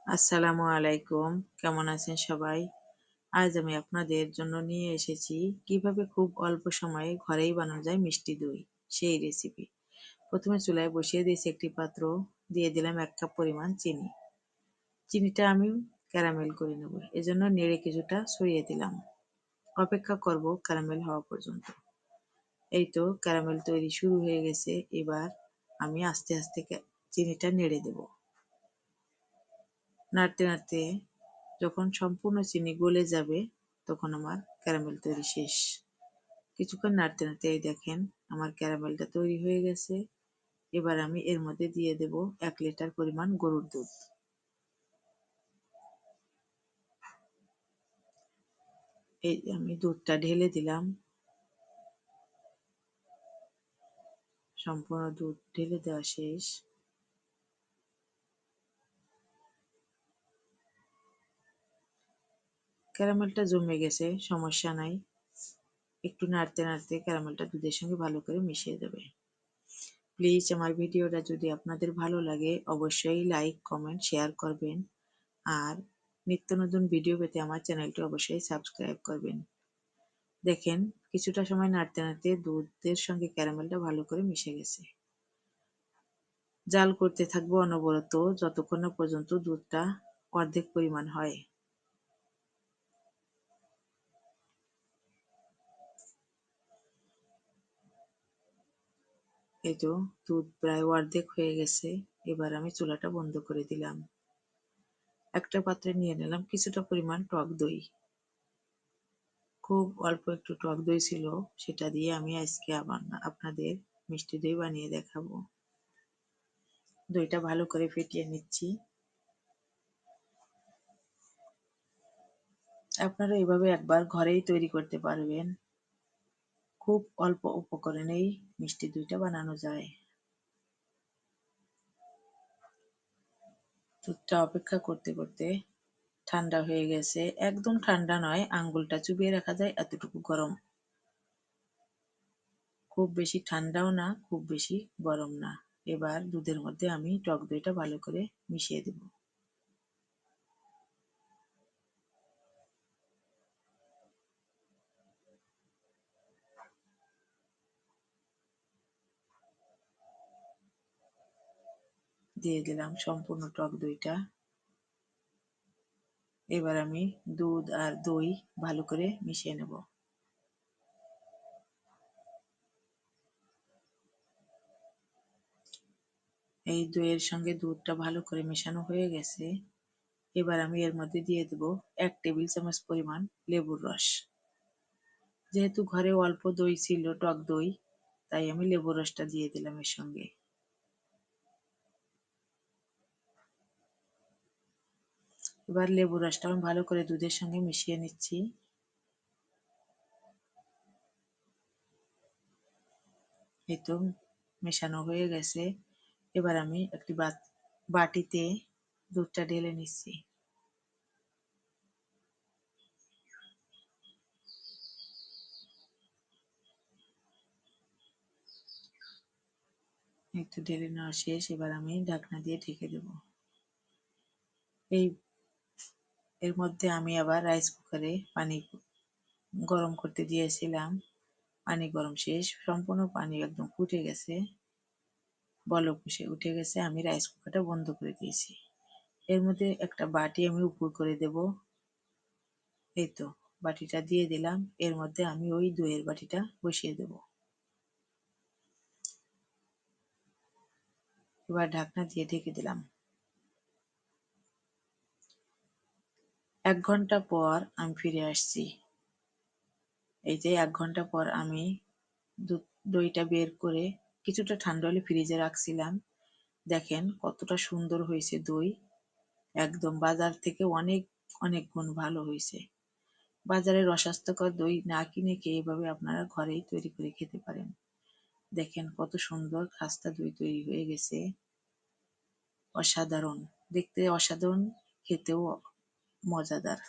আসসালামু আলাইকুম। কেমন আছেন সবাই? আজ আমি আপনাদের জন্য নিয়ে এসেছি কিভাবে খুব অল্প সময়ে ঘরেই বানানো যায় মিষ্টি দই, সেই রেসিপি। প্রথমে চুলায় বসিয়ে দিয়েছি একটি পাত্র, দিয়ে দিলাম ১ কাপ পরিমাণ চিনি। চিনিটা আমি ক্যারামেল করে নেব। এজন্য নেড়ে কিছুটা ছড়িয়ে দিলাম। অপেক্ষা করব ক্যারামেল হওয়া পর্যন্ত। এই তো ক্যারামেল তৈরি শুরু হয়ে গেছে। এবার আমি আস্তে আস্তে চিনিটা নেড়ে দেব। নাড়তে নাড়তে যখন সম্পূর্ণ চিনি গলে যাবে তখন আমার ক্যারামেল তৈরি শেষ। কিছুক্ষণ নাড়তে নাড়তে এই দেখেন আমার ক্যারামেলটা তৈরি হয়ে গেছে। এবার আমি এর মধ্যে দিয়ে দেব ১ লিটার পরিমাণ গরুর দুধ। এই আমি দুধটা ঢেলে দিলাম। সম্পূর্ণ দুধ ঢেলে দেওয়া শেষ। ক্যারামেলটা জমে গেছে, সমস্যা নাই। একটু নাড়তে নাড়তে ক্যারামেলটা দুধের সঙ্গে ভালো করে মিশিয়ে দেবে। প্লিজ আমার ভিডিওটা যদি আপনাদের ভালো লাগে অবশ্যই লাইক, কমেন্ট, শেয়ার করবেন। আর নিত্য নতুন ভিডিও পেতে আমার চ্যানেলটি অবশ্যই সাবস্ক্রাইব করবেন। দেখেন কিছুটা সময় নাড়তে নাড়তে দুধের সঙ্গে ক্যারামেলটা ভালো করে মিশে গেছে। জাল করতে থাকবো অনবরত যতক্ষণ না পর্যন্ত দুধটা অর্ধেক পরিমাণ হয়। এই তো দুধ প্রায় অর্ধেক হয়ে গেছে। এবার আমি চুলাটা বন্ধ করে দিলাম। একটা পাত্রে নিয়ে নিলাম কিছুটা পরিমাণ টক দই। খুব অল্প একটু টক দই ছিল, সেটা দিয়ে আমি আজকে আবার আপনাদের মিষ্টি দই বানিয়ে দেখাবো। দইটা ভালো করে ফেটিয়ে নিচ্ছি। আপনারা এভাবে একবার ঘরেই তৈরি করতে পারবেন। খুব অল্প উপকরণেই মিষ্টি দইটা বানানো যায়। দুধটা অপেক্ষা করতে করতে ঠান্ডা হয়ে গেছে। একদম ঠান্ডা নয়, আঙ্গুলটা চুবিয়ে রাখা যায় এতটুকু গরম। খুব বেশি ঠান্ডাও না, খুব বেশি গরম না। এবার দুধের মধ্যে আমি টক দইটা ভালো করে মিশিয়ে দেব। দিয়ে দিলাম সম্পূর্ণ টক দইটা। এবার আমি দুধ আর দই ভালো করে মিশিয়ে নেব। এই দইয়ের সঙ্গে দুধটা ভালো করে মেশানো হয়ে গেছে। এবার আমি এর মধ্যে দিয়ে দেব ১ টেবিল চামচ পরিমাণ লেবুর রস। যেহেতু ঘরে অল্প দই ছিল, টক দই, তাই আমি লেবুর রসটা দিয়ে দিলাম এর সঙ্গে। এবার লেবুর রসটা আমি ভালো করে দুধের সঙ্গে মিশিয়ে নিচ্ছি। এই তো মেশানো হয়ে গেছে। এবার আমি একটি বাটিতে দুধটা ঢেলে নিচ্ছি। এই তো ঢেলে নেওয়া শেষ। এবার আমি ঢাকনা দিয়ে ঢেকে দেব। এই এর মধ্যে আমি আবার রাইস কুকারে পানি গরম করতে দিয়েছিলাম। পানি গরম শেষ, সম্পূর্ণ পানি একদম ফুটে গেছে, বলক উঠে গেছে। আমি রাইস কুকারটা বন্ধ করে দিয়েছি। এর মধ্যে একটা বাটি আমি উপর করে দেব। এই তো বাটিটা দিয়ে দিলাম। এর মধ্যে আমি ওই দইয়ের বাটিটা বসিয়ে দেব। এবার ঢাকনা দিয়ে ঢেকে দিলাম। ১ ঘন্টা পর আমি ফিরে আসছি। এই যে ১ ঘন্টা পর আমি দইটা বের করে কিছুটা ঠান্ডা হলে ফ্রিজে রাখছিলাম। দেখেন কতটা সুন্দর হয়েছে দই। একদম বাজার থেকে অনেক অনেক গুণ ভালো হয়েছে। বাজারের অস্বাস্থ্যকর দই না কিনে খেয়ে এভাবে আপনারা ঘরেই তৈরি করে খেতে পারেন। দেখেন কত সুন্দর খাস্তা দই তৈরি হয়ে গেছে। অসাধারণ, দেখতে অসাধারণ, খেতেও মজাদার।